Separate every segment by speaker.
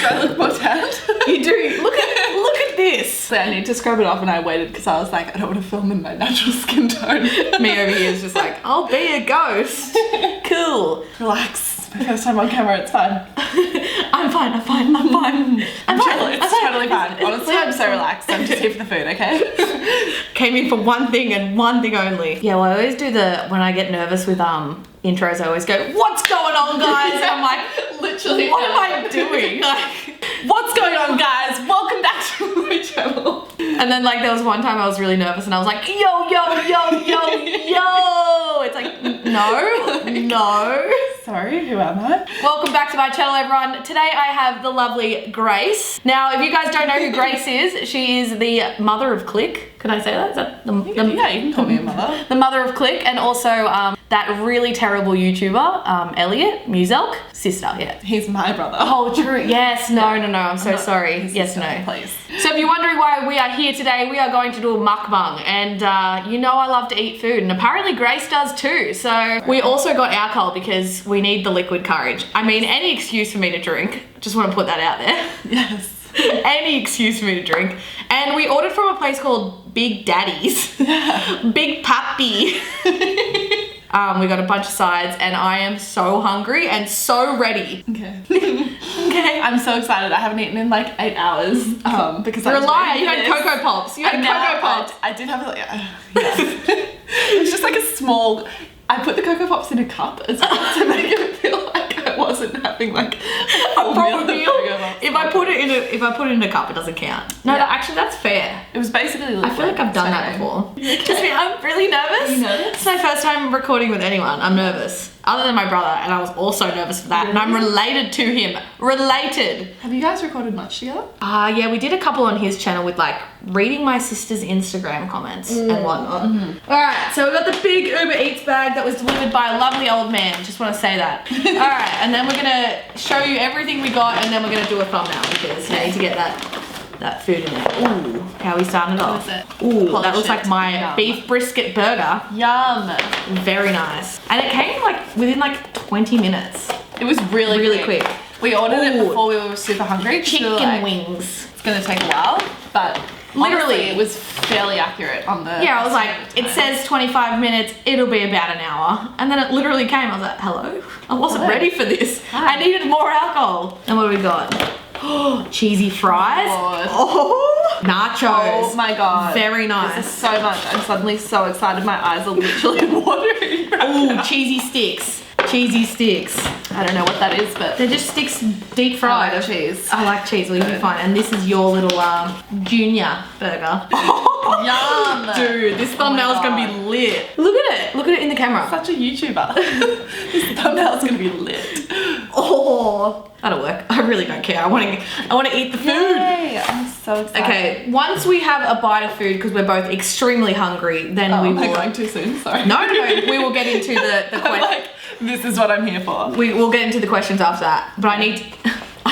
Speaker 1: I look more tanned?
Speaker 2: You do. Look at this.
Speaker 1: So I need to scrub it off, and I waited because I was like, I don't want to film in my natural skin tone.
Speaker 2: Me over here is just like, I'll be a ghost. Cool.
Speaker 1: Relax. It's my first time on camera, it's fine.
Speaker 2: I'm fine.
Speaker 1: I'm chill. It's totally fine. Honestly, I'm so relaxed. I'm just here for the food, okay?
Speaker 2: Came in for one thing and one thing only. Yeah, well, I always do when I get nervous with intros, I always go, what's going on, guys? And I'm like,
Speaker 1: literally,
Speaker 2: what am I doing? Like,
Speaker 1: what's going on, guys? Welcome back to my channel.
Speaker 2: And then like there was one time I was really nervous and I was like, yo. It's like, no.
Speaker 1: Sorry, who am I?
Speaker 2: Welcome back to my channel, everyone. Today I have the lovely Grace. Now, if you guys don't know who Grace is, she is the mother of Clique. Can I say that? Is that
Speaker 1: yeah, you can call me a mother.
Speaker 2: The mother of Clique, and also that really terrible YouTuber, Elliot, Muselks, sister, yeah.
Speaker 1: He's my brother.
Speaker 2: Oh, true. Yes, no, I'm so sorry. Yes,
Speaker 1: sister,
Speaker 2: no.
Speaker 1: Please.
Speaker 2: So if you're wondering why we are here today, we are going to do a mukbang, and you know I love to eat food, and apparently Grace does too. So we also got alcohol because we need the liquid courage. I mean, any excuse for me to drink. Just want to put that out there.
Speaker 1: Yes.
Speaker 2: Any excuse for me to drink. And we ordered from a place called Big Daddy's. Big Papi. We got a bunch of sides and I am so hungry and so ready.
Speaker 1: Okay.
Speaker 2: Okay.
Speaker 1: I'm so excited. I haven't eaten in like 8 hours because
Speaker 2: you're a liar. You had Cocoa Pops. You had Cocoa Pops.
Speaker 1: I did have yeah. It was just like a small. I put the Cocoa Pops in a cup as well to make it feel like I wasn't having like a full meal.
Speaker 2: If I put it in a cup, it doesn't count. No,
Speaker 1: Yeah.
Speaker 2: Actually, that's fair.
Speaker 1: It was basically liquid.
Speaker 2: I feel like I've done that before. I'm really nervous.
Speaker 1: Are you nervous?
Speaker 2: It's my first time recording with anyone. I'm nervous. Other than my brother, and I was also nervous for that.
Speaker 1: Really?
Speaker 2: And I'm related to him. Related.
Speaker 1: Have you guys recorded much together?
Speaker 2: Yeah, we did a couple on his channel with like reading my sister's Instagram comments and whatnot. All right, so we got the big Uber Eats bag that was delivered by a lovely old man. Just want to say that. All right, and then we're gonna show you everything we got, and then we're gonna do a thumbnail because you need to get that food in there. Ooh, how we started off. Ooh, that looks like my beef brisket burger.
Speaker 1: Yum.
Speaker 2: Very nice. And it came like within like 20 minutes.
Speaker 1: It was really quick. We ordered it before we were super hungry.
Speaker 2: Chicken wings.
Speaker 1: It's gonna take a while, but
Speaker 2: literally
Speaker 1: honestly, it was fairly accurate on the.
Speaker 2: Yeah, I was like, it says 25 minutes, it'll be about an hour. And then it literally came. I was like, hello? I wasn't ready for this.
Speaker 1: Hi.
Speaker 2: I needed more alcohol. And what do we got? Oh, cheesy fries. Oh, nachos.
Speaker 1: Oh my god.
Speaker 2: Very nice.
Speaker 1: This is so much. I'm suddenly so excited. My eyes are literally watering.
Speaker 2: Ooh, cheesy sticks. Cheesy sticks.
Speaker 1: I don't know what that is, but
Speaker 2: they're just sticks deep fried.
Speaker 1: I like cheese.
Speaker 2: I like cheese. Well, you'll be fine. And this is your little junior burger.
Speaker 1: Yum.
Speaker 2: Dude, this thumbnail's gonna be lit. Look at it. Look at it in the camera.
Speaker 1: Such a YouTuber. This thumbnail's gonna be lit.
Speaker 2: Oh, that'll work. I really don't care. I want to eat the food.
Speaker 1: Yay. I'm so excited.
Speaker 2: Okay, once we have a bite of food, because we're both extremely hungry, then we will.
Speaker 1: Am I going too soon? Sorry.
Speaker 2: No. We will get into the questions.
Speaker 1: Like, this is what I'm here for.
Speaker 2: We will get into the questions after that. But I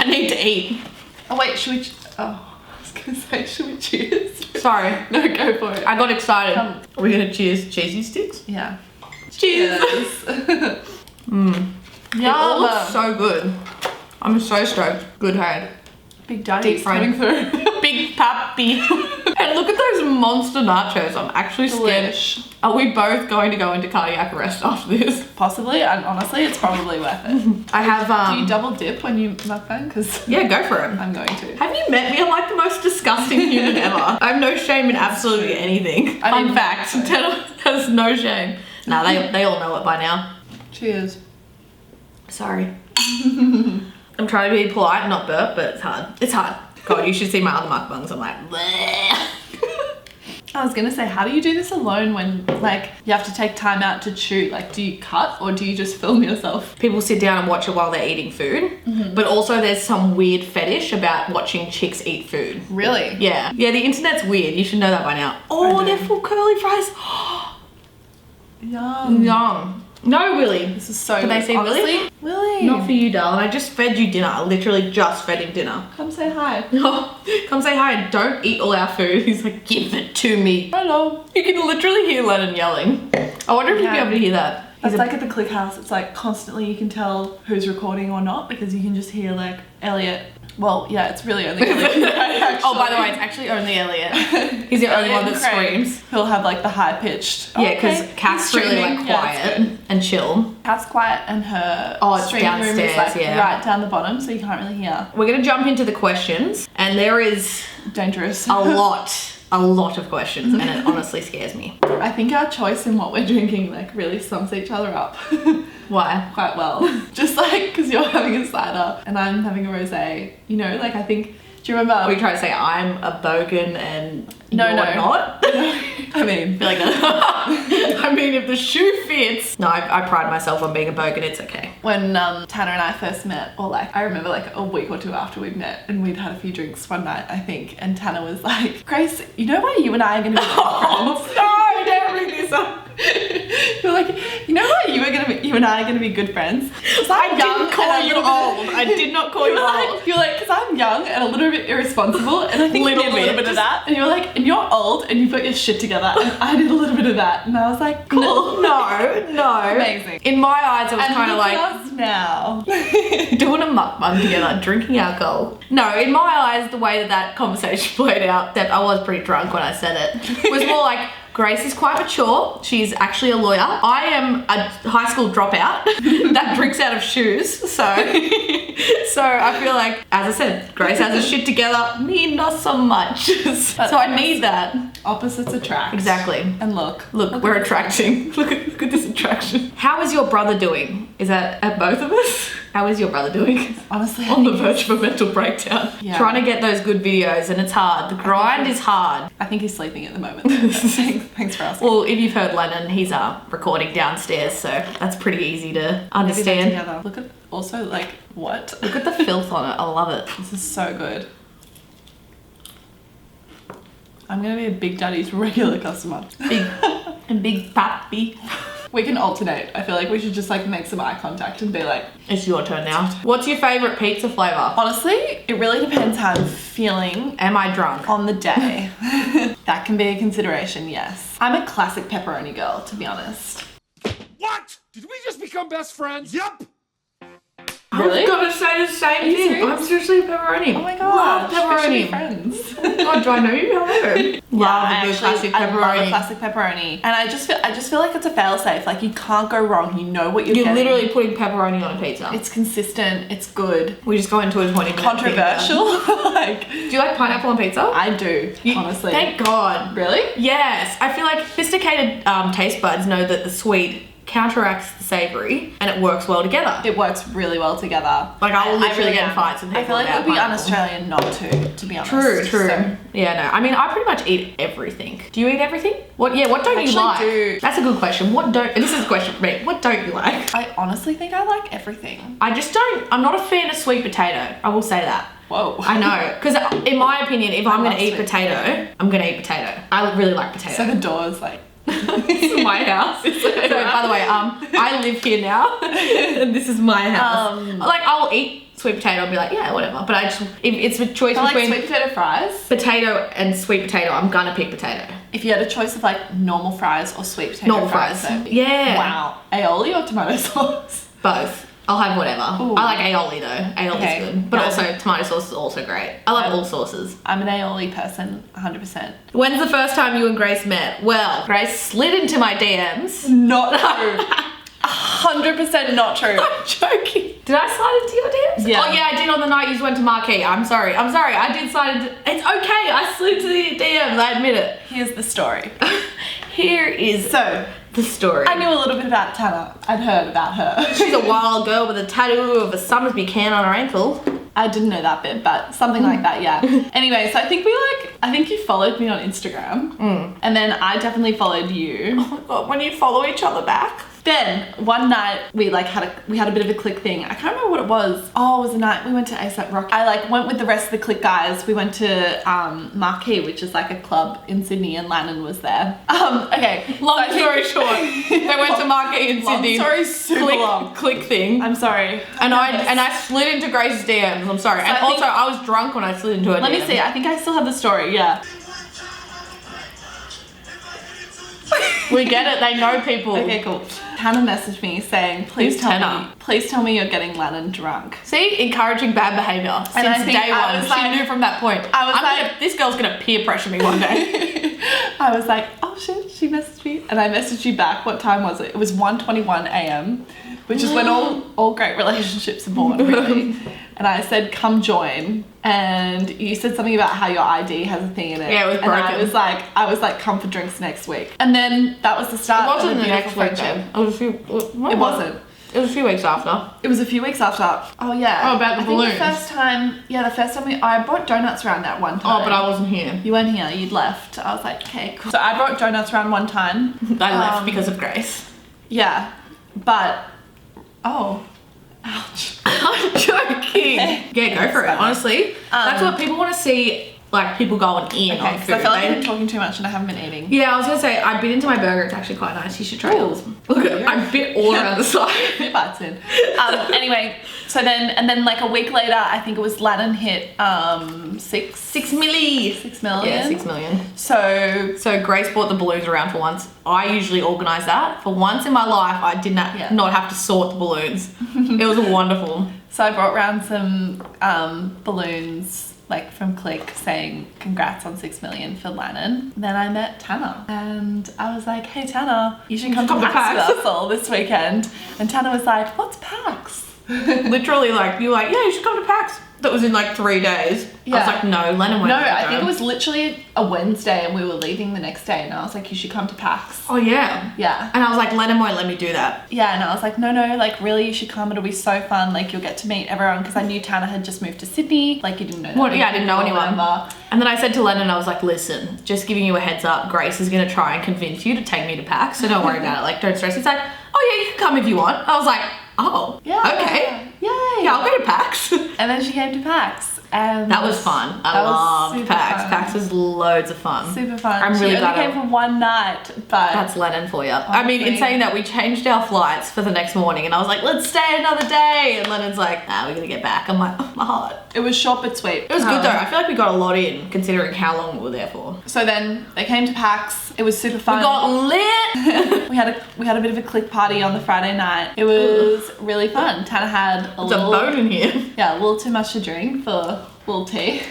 Speaker 2: need to eat.
Speaker 1: Oh wait, should we? Oh, I was gonna say, should we cheers?
Speaker 2: Sorry.
Speaker 1: No, go for it.
Speaker 2: I got excited. Are we gonna cheers cheesy sticks?
Speaker 1: Yeah.
Speaker 2: Cheers.
Speaker 1: Yum.
Speaker 2: It all looks so good. I'm so stoked. Good hand.
Speaker 1: Big Daddy's
Speaker 2: Deep fried.
Speaker 1: coming through.
Speaker 2: Big Papi. And look at those monster nachos. I'm actually scared.
Speaker 1: Delish.
Speaker 2: Are we both going to go into cardiac arrest after this?
Speaker 1: Possibly, and honestly, it's probably worth it.
Speaker 2: I have
Speaker 1: Do you double dip when you mukbang? Because
Speaker 2: yeah, go for it.
Speaker 1: I'm going to.
Speaker 2: Have you met me? I'm like the most disgusting human ever. I have no shame in absolutely anything. Fun fact, Tannar has no shame. Nah, they all know it by now.
Speaker 1: Cheers.
Speaker 2: Sorry. I'm trying to be polite and not burp, but it's hard. It's hard. God, you should see my other mukbangs. I'm like, bleh.
Speaker 1: I was gonna say, how do you do this alone when like you have to take time out to chew? Like, do you cut or do you just film yourself?
Speaker 2: People sit down and watch it while they're eating food, but also there's some weird fetish about watching chicks eat food.
Speaker 1: Really?
Speaker 2: Yeah. Yeah, the internet's weird. You should know that by now. Oh, they're full curly fries.
Speaker 1: Yum.
Speaker 2: Yum. No, Willie.
Speaker 1: This is so
Speaker 2: Did they say
Speaker 1: honestly,
Speaker 2: Willie?
Speaker 1: Willie.
Speaker 2: Not for you, darling. I just fed you dinner. I literally just fed him dinner.
Speaker 1: Come say hi.
Speaker 2: Come say hi and don't eat all our food. He's like, give it to me.
Speaker 1: Hello.
Speaker 2: You can literally hear Lennon yelling. I wonder if you'd be able to hear that.
Speaker 1: It's like at the Clique house, it's like constantly you can tell who's recording or not because you can just hear like Elliot Well, yeah, it's really only Elliot.
Speaker 2: Oh, by the way, it's actually only Elliot. He's the only one that screams.
Speaker 1: He'll have like the high pitched.
Speaker 2: Yeah, because Kat's really like quiet and chill.
Speaker 1: Kat's quiet and her streaming room is
Speaker 2: downstairs,
Speaker 1: like right down the bottom, so you can't really hear.
Speaker 2: We're gonna jump into the questions, and there is
Speaker 1: dangerous.
Speaker 2: A lot of questions, and it honestly scares me.
Speaker 1: I think our choice in what we're drinking like really sums each other up.
Speaker 2: Why?
Speaker 1: Quite well. Just like because you're having a cider and I'm having a rosé. You know, like I think. Do you remember?
Speaker 2: We try to say I'm a bogan and
Speaker 1: you're
Speaker 2: not.
Speaker 1: I mean,
Speaker 2: feel like that. I mean, if the shoe fits. No, I pride myself on being a bogan. It's okay.
Speaker 1: When Tannar and I first met, or like I remember like a week or two after we'd met, and we'd had a few drinks one night, I think, and Tannar was like, "Grace, you know why you and I are gonna be friends?"
Speaker 2: No, don't bring this up.
Speaker 1: You're like, you know why you and I are gonna be good friends?
Speaker 2: I didn't call you old. I did not call you old.
Speaker 1: You're like, because I'm young and a little bit irresponsible, and I think you did a little bit of that. And you're like, and you're old and you've got your shit together, and I did a little bit of that, and I was like, cool.
Speaker 2: No.
Speaker 1: Amazing.
Speaker 2: In my eyes, it was kind of like
Speaker 1: us now
Speaker 2: doing a mukbang together, drinking alcohol. No, in my eyes, the way that conversation played out, except I was pretty drunk when I said it, was more like. Grace is quite mature. She's actually a lawyer. I am a high school dropout that drinks out of shoes. So I feel like, as I said, Grace has her shit together. Me, not so much. So I need that.
Speaker 1: Opposites attract.
Speaker 2: Exactly.
Speaker 1: And look,
Speaker 2: we're attracting. Look at this attraction. How is your brother doing? Is that at both of us? How is your brother doing?
Speaker 1: Honestly,
Speaker 2: on the verge of a mental breakdown. Yeah. Trying to get those good videos, and it's hard. The grind is hard.
Speaker 1: I think he's sleeping at the moment. Thanks for asking.
Speaker 2: Well, if you've heard Lennon, he's recording downstairs, so that's pretty easy to understand.
Speaker 1: Look at also like what?
Speaker 2: Look at the filth on it. I love it.
Speaker 1: This is so good. I'm gonna be a Big Daddy's regular customer.
Speaker 2: Big papi.
Speaker 1: We can alternate. I feel like we should just like make some eye contact and be like,
Speaker 2: it's your turn now. What's your favorite pizza flavor?
Speaker 1: Honestly, it really depends how I'm feeling.
Speaker 2: Am I drunk?
Speaker 1: On the day. That can be a consideration, yes. I'm a classic pepperoni girl, to be honest.
Speaker 3: What? Did we just become best friends? Yep.
Speaker 1: Really?
Speaker 2: I was gonna say the same thing.
Speaker 1: Serious?
Speaker 2: I'm seriously pepperoni.
Speaker 1: Oh my god.
Speaker 2: Love pepperoni.
Speaker 1: Friends.
Speaker 2: God, do I know you? Hello. Love a classic pepperoni.
Speaker 1: I love a classic pepperoni. And I just feel like it's a fail-safe. Like you can't go wrong. You know what you're getting.
Speaker 2: Literally putting pepperoni on a pizza.
Speaker 1: It's consistent. It's good.
Speaker 2: We just go into a 20-minute
Speaker 1: controversial. Like,
Speaker 2: do you like pineapple on pizza?
Speaker 1: I do. Honestly.
Speaker 2: Thank God.
Speaker 1: Really?
Speaker 2: Yes. I feel like sophisticated taste buds know that the sweet counteracts the savory and it works well together.
Speaker 1: It works really well together.
Speaker 2: Like I will literally get in fights with people.
Speaker 1: I feel like it would be un-Australian not to be honest.
Speaker 2: True.
Speaker 1: So.
Speaker 2: Yeah, no. I mean, I pretty much eat everything. Do you eat everything? What don't you like?
Speaker 1: Do.
Speaker 2: That's a good question. This is a question for me. What don't you like?
Speaker 1: I honestly think I like everything.
Speaker 2: I'm not a fan of sweet potato. I will say that.
Speaker 1: Whoa.
Speaker 2: I know. Because in my opinion, if I'm going to eat potato, I'm going to eat potato. I really like potato.
Speaker 1: So the door's like...
Speaker 2: This is my house. So, by the way, I live here now, and this is my house. Like, I'll eat sweet potato and be like, yeah, whatever. But if it's a choice between
Speaker 1: sweet potato fries,
Speaker 2: potato and sweet potato, I'm gonna pick potato.
Speaker 1: If you had a choice of like normal fries or sweet potato
Speaker 2: normal fries. Yeah.
Speaker 1: Wow. Aioli or tomato sauce?
Speaker 2: Both. I'll have whatever. Ooh. I like aioli though. Aioli's good. But also tomato sauce is also great. I love all sauces.
Speaker 1: I'm an aioli person, 100%.
Speaker 2: When's the first time you and Grace met? Well, Grace slid into my DMs.
Speaker 1: Not true. 100% not true.
Speaker 2: I'm joking. Did I slide into your DMs?
Speaker 1: Yeah.
Speaker 2: Oh yeah, I did on the night you went to Marquee. I'm sorry. I did slide into... It's okay. I slid into the DMs. I admit it.
Speaker 1: Here's the story.
Speaker 2: Here is... the story.
Speaker 1: I knew a little bit about Tannar. I'd heard about her.
Speaker 2: She's a wild girl with a tattoo of a Summersby can on her ankle.
Speaker 1: I didn't know that bit, but something like that, yeah. Anyway, so I think you followed me on Instagram. And then I definitely followed you.
Speaker 2: Oh my god, when you follow each other back.
Speaker 1: Then one night we had a bit of a Clique thing. I can't remember what it was. Oh, it was a night we went to ASAP Rock. I went with the rest of the Clique guys. We went to Marquee, which is like a club in Sydney, and Lannon was there. Okay.
Speaker 2: Long story short, they went to Marquee in Sydney.
Speaker 1: Long story super long.
Speaker 2: Clique thing.
Speaker 1: I'm sorry.
Speaker 2: And I slid into Grace's DMs. I'm sorry. So and also I was drunk when I slid into her DMs.
Speaker 1: Let me see. I think I still have the story. Yeah.
Speaker 2: We get it. They know people.
Speaker 1: Okay, cool. Tannar messaged me saying, please tell me you're getting Lannon drunk.
Speaker 2: See, encouraging bad behaviour since day one. She knew from that point. This girl's gonna peer pressure me one day.
Speaker 1: I was like, oh shit, she messaged me. And I messaged you back. What time was it? It was 1:21 a.m, which is when all great relationships are born, really. And I said, come join. And you said something about how your ID has a thing in it.
Speaker 2: Yeah, it was broken.
Speaker 1: And I was like, come for drinks next week. And then that was the start of the beautiful friendship.
Speaker 2: It wasn't. It was a few weeks after.
Speaker 1: It was a few weeks after. Oh yeah.
Speaker 2: Oh, about the balloons.
Speaker 1: The first time I brought donuts around that one time.
Speaker 2: Oh, but I wasn't here.
Speaker 1: You weren't here, you'd left. I was like, okay, cool. So I brought donuts around one time.
Speaker 2: I left because of Grace.
Speaker 1: Yeah, but, ouch.
Speaker 2: I'm joking. Yeah, go for it, honestly. That's what people want to see, like people going in on food.
Speaker 1: I feel like I've been talking too much and I haven't been eating.
Speaker 2: Yeah, I was going to say, I bit into my burger. It's actually quite nice. You should try yours. Look at it. I bit all around the side.
Speaker 1: Bites in. Anyway, so then like a week later, I think it was Lannon hit 6 million. 6 million.
Speaker 2: Yeah, 6 million.
Speaker 1: So
Speaker 2: Grace brought the balloons around for once. I usually organise that. For once in my life, I did not have to sort the balloons. It was wonderful.
Speaker 1: So I brought around some balloons like from Clique saying congrats on 6 million for Lannon. Then I met Tannar and I was like, hey Tannar, you should come to PAX with us all this weekend. And Tannar was like, what's PAX?
Speaker 2: Literally like, you were like, yeah, you should come to PAX. That was in like 3 days. Yeah. I was like, no, Lennon went.
Speaker 1: No, I think it was literally a Wednesday and we were leaving the next day and I was like, you should come to PAX.
Speaker 2: Oh yeah.
Speaker 1: Yeah.
Speaker 2: And I was like, Lennon won't let me do that.
Speaker 1: Yeah, and I was like, no, like really you should come, it'll be so fun, like you'll get to meet everyone, because I knew Tannar had just moved to Sydney, like you didn't know that.
Speaker 2: What? Yeah, I didn't know anyone. And then I said to Lennon, I was like, listen, just giving you a heads up, Grace is gonna try and convince you to take me to PAX, so don't worry about it, like don't stress. He's like, oh yeah, you can come if you want. I was like, oh, yeah, okay. Yay. Yeah, I'll go to PAX.
Speaker 1: And then she came to PAX. And
Speaker 2: that was fun. I loved PAX. PAX was loads of fun.
Speaker 1: Super fun.
Speaker 2: I'm really glad.
Speaker 1: She only came for one night, but
Speaker 2: that's Lennon for you. Honestly. I mean, in saying that, we changed our flights for the next morning, and I was like, let's stay another day. And Lennon's like, nah, we're gonna get back. I'm like, oh, my heart.
Speaker 1: It was short but sweet.
Speaker 2: It was good though. I feel like we got a lot in, considering how long we were there for.
Speaker 1: So then they came to PAX. It was super fun.
Speaker 2: We got lit.
Speaker 1: we had a bit of a Clique party on the Friday night. It was really fun. Tannar had a
Speaker 2: boat in here.
Speaker 1: Yeah, a little too much to drink for little tea.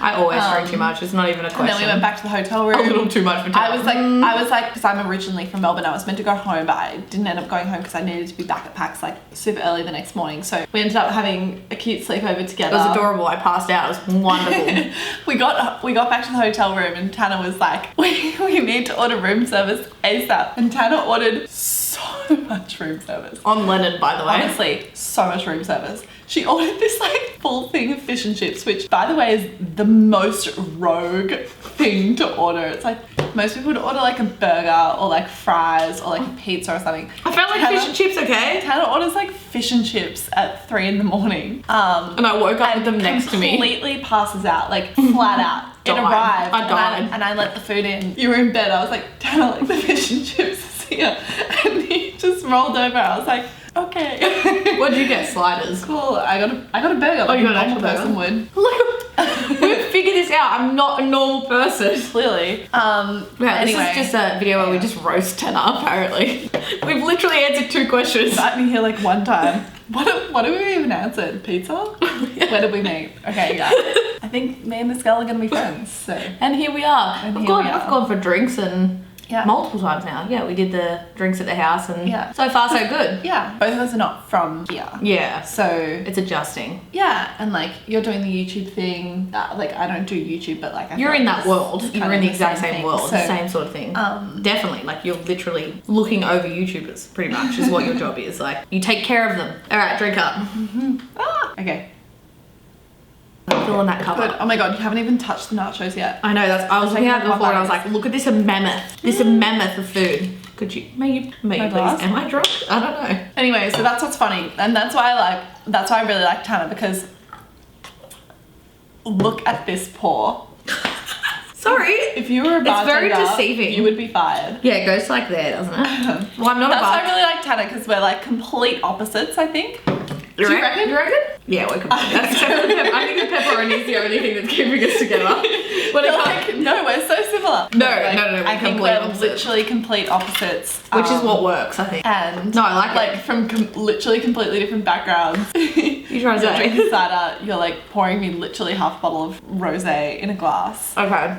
Speaker 2: I always drink too much. It's not even a question.
Speaker 1: And then we went back to the hotel room.
Speaker 2: A little too much for Tannar.
Speaker 1: I was like, because I'm originally from Melbourne, I was meant to go home, but I didn't end up going home because I needed to be back at PAX like super early the next morning. So we ended up having a cute sleepover together.
Speaker 2: It was adorable. I passed out. It was wonderful.
Speaker 1: we got back to the hotel room and Tannar was like, we need to order room service ASAP. And Tannar ordered so much room service.
Speaker 2: On Lennon, by the way.
Speaker 1: Honestly, so much room service. She ordered this like full thing of fish and chips, which by the way is the most rogue thing to order. It's like most people would order like a burger or like fries or like a pizza or something.
Speaker 2: I felt like fish and chips, okay?
Speaker 1: Tannar orders like fish and chips at 3 in the morning.
Speaker 2: And I woke up with them next to me.
Speaker 1: Completely passes out, like flat out. It arrived.
Speaker 2: I died.
Speaker 1: And I let the food in. You were in bed. I was like, Tannar, like the fish and chips is here. And he just rolled over. I was like, okay.
Speaker 2: What did you get? Sliders.
Speaker 1: Cool. I got a burger.
Speaker 2: Oh, you got an actual
Speaker 1: person would.
Speaker 2: Look, we've figured this out. I'm not a normal person.
Speaker 1: Clearly.
Speaker 2: This is just a video where we just roast Tannar. Apparently, we've literally answered 2 questions.
Speaker 1: Got me here like one time. What do we even answer? Pizza? Where did we meet? Okay, yeah. I think me and this girl are gonna be friends. So.
Speaker 2: And here we are. I've gone for drinks and. Yeah. Multiple times now. Yeah, we did the drinks at the house and so far so good.
Speaker 1: Yeah. Both of us are not from here.
Speaker 2: Yeah.
Speaker 1: So
Speaker 2: it's adjusting.
Speaker 1: Yeah. And like you're doing the YouTube thing. Like I don't do YouTube, but like
Speaker 2: you're in that world. You're in the exact same world. So, the same sort of thing. Definitely. Like you're literally looking over YouTubers pretty much is what your job is. Like you take care of them. All right, drink up.
Speaker 1: Okay.
Speaker 2: Fill in that cover.
Speaker 1: Good. Oh my god, you haven't even touched the nachos yet.
Speaker 2: I know, I was looking at it before and I was like, look at this mammoth. This mammoth of food. Could you, maybe please, am I drunk? I don't know.
Speaker 1: Anyway, so that's what's funny. And that's why I really like Tannar, because look at this pour.
Speaker 2: Sorry.
Speaker 1: If you were a bartender,
Speaker 2: it's very deceiving.
Speaker 1: You would be fired.
Speaker 2: Yeah, it goes like there, doesn't it? Well, I'm not a bartender.
Speaker 1: That's why I really like Tannar, because we're like complete opposites, I think.
Speaker 2: Do you reckon? Yeah, we're complete. I think the pepperoni is the only thing that's keeping us together.
Speaker 1: No, we're so similar. similar.
Speaker 2: No,
Speaker 1: Like,
Speaker 2: no, we're
Speaker 1: I think
Speaker 2: complete
Speaker 1: we're
Speaker 2: opposites.
Speaker 1: literally complete opposites.
Speaker 2: Which is what works, I think.
Speaker 1: And
Speaker 2: No, I like it.
Speaker 1: from literally completely different backgrounds.
Speaker 2: You trying to
Speaker 1: You're
Speaker 2: say?
Speaker 1: drinking cider, you're like pouring me literally half a bottle of rosé in a glass.
Speaker 2: Okay.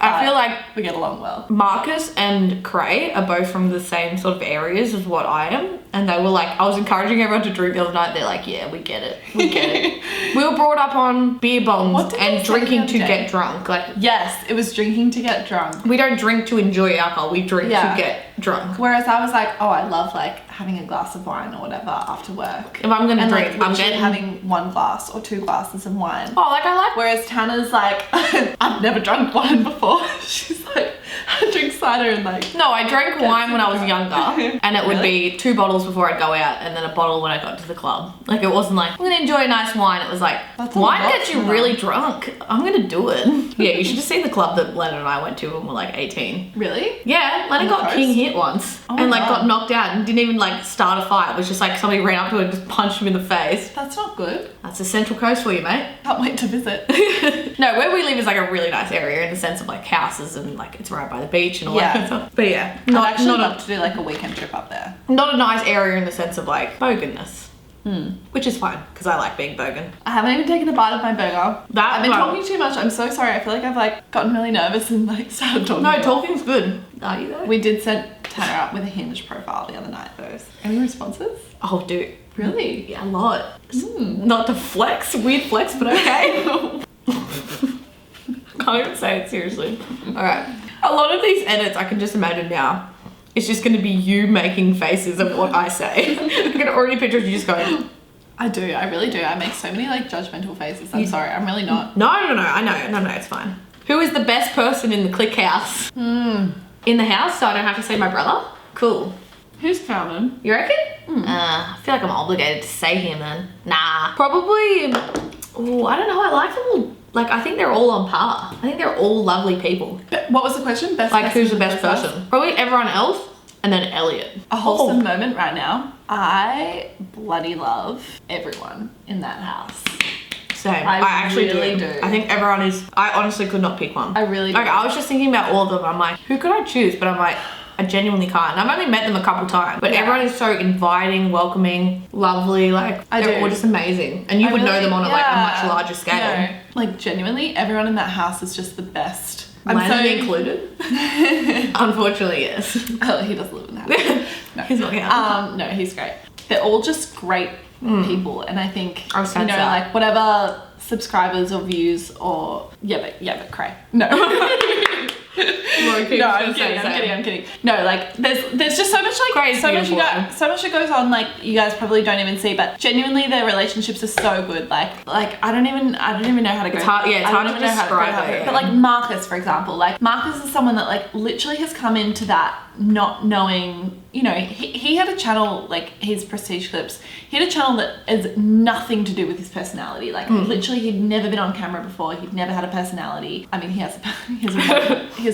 Speaker 1: I
Speaker 2: feel like
Speaker 1: we get along well.
Speaker 2: Marcus and Cray are both from the same sort of areas as what I am. And they were like, I was encouraging everyone to drink the other night. They're like, yeah, we get it. We get it. We were brought up on beer bongs and drinking to get drunk. Like,
Speaker 1: yes, it was drinking to get drunk.
Speaker 2: we don't drink to enjoy alcohol. We drink
Speaker 1: Yeah.
Speaker 2: to get drunk.
Speaker 1: Whereas I was like, oh, I love like having a glass of wine or whatever after work.
Speaker 2: If I'm going to
Speaker 1: And
Speaker 2: drink,
Speaker 1: like
Speaker 2: I'm
Speaker 1: literally
Speaker 2: getting...
Speaker 1: having 1 glass or 2 glasses of wine.
Speaker 2: Oh, like I like...
Speaker 1: Whereas Tannar's like, I've never drunk wine before. She's like, I drink cider and like...
Speaker 2: No, I drank wine when I was younger, and it would
Speaker 1: Really?
Speaker 2: be 2 bottles before I'd go out, and then a bottle when I got to the club. Like, it wasn't like, I'm gonna enjoy a nice wine. It was like,
Speaker 1: That's a
Speaker 2: wine
Speaker 1: lot
Speaker 2: gets you
Speaker 1: for
Speaker 2: really drunk. I'm gonna do it. Yeah, you should have seen the club that Lennon and I went to when we were like 18.
Speaker 1: Really?
Speaker 2: Yeah, Lennon
Speaker 1: On the
Speaker 2: got
Speaker 1: coast?
Speaker 2: king hit once,
Speaker 1: Oh my
Speaker 2: and like
Speaker 1: God.
Speaker 2: got knocked out and didn't even like start a fight. It was just like somebody ran up to him and just punched him in the face.
Speaker 1: That's not good.
Speaker 2: That's the Central Coast for you, mate.
Speaker 1: Can't wait to visit.
Speaker 2: No, where we live is like a really nice area in the sense of like houses and like it's right by the beach and all
Speaker 1: Yeah.
Speaker 2: that kind of stuff. But yeah,
Speaker 1: I'd
Speaker 2: not
Speaker 1: actually
Speaker 2: not
Speaker 1: love
Speaker 2: a,
Speaker 1: to do like a weekend trip up there.
Speaker 2: not a nice area in the sense of like boganness. Which is fine because I like being bogan.
Speaker 1: I haven't even taken a bite of my burger.
Speaker 2: That
Speaker 1: I've been
Speaker 2: one-
Speaker 1: talking too much. I'm so sorry. I feel like I've like gotten really nervous and like started talking.
Speaker 2: No, talking's good. Are you though?
Speaker 1: We did set Tanner up with a Hinge profile the other night though. Any responses?
Speaker 2: Oh, dude.
Speaker 1: Really?
Speaker 2: Yeah, a lot. Not to flex, weird flex, but okay. Can't even say it seriously. Alright. A lot of these edits I can just imagine now. It's just gonna be you making faces of what I say. I can already picture you just going,
Speaker 1: I do. I really do. I make so many like judgmental faces. I'm sorry. I'm really not.
Speaker 2: no, I know. No, it's fine. Who is the best person in the Clique house? In the house, so I don't have to say my brother? Cool.
Speaker 1: Who's Carmen?
Speaker 2: You reckon? I feel like I'm obligated to say him then. Nah. Probably, oh, I don't know. I like them all. Like, I think they're all on par. I think they're all lovely people.
Speaker 1: What was the question? Best
Speaker 2: Like, who's the
Speaker 1: in
Speaker 2: best
Speaker 1: house?
Speaker 2: person? Probably everyone else, and then Elliot.
Speaker 1: A wholesome moment right now. I bloody love everyone in that house.
Speaker 2: Same.
Speaker 1: I
Speaker 2: actually
Speaker 1: really
Speaker 2: do.
Speaker 1: do.
Speaker 2: I think everyone is. I honestly could not pick one.
Speaker 1: I really do.
Speaker 2: Like, I was just thinking about all of them. I'm like, who could I choose? But I'm like, I genuinely can't. I've only met them a couple times, but
Speaker 1: Yeah.
Speaker 2: everyone is so inviting, welcoming, lovely. Like, they're all just amazing. And you would know them on like a much larger scale.
Speaker 1: No, like genuinely, everyone in that house is just the best.
Speaker 2: Lennon included? Unfortunately, yes.
Speaker 1: Oh, he doesn't live in that house. No.
Speaker 2: He's not here.
Speaker 1: No, he's great. They're all just great people, and I think
Speaker 2: I've said that.
Speaker 1: like whatever subscribers or views or but Cray. No.
Speaker 2: No,
Speaker 1: I'm kidding. No, like there's just so much like
Speaker 2: Cray's
Speaker 1: so much
Speaker 2: beautiful.
Speaker 1: so much that goes on like you guys probably don't even see, but genuinely their relationships are so good. Like I don't even know how to go.
Speaker 2: It's hard- yeah, it's
Speaker 1: I don't
Speaker 2: hard to
Speaker 1: even know how
Speaker 2: describe
Speaker 1: go
Speaker 2: it, yeah.
Speaker 1: But like Marcus, for example, like Marcus is someone that like literally has come into that not knowing. You know, he had a channel, like his Prestige Clips, he had a channel that is nothing to do with his personality. Like, literally, he'd never been on camera before. He'd never had a personality. I mean, he has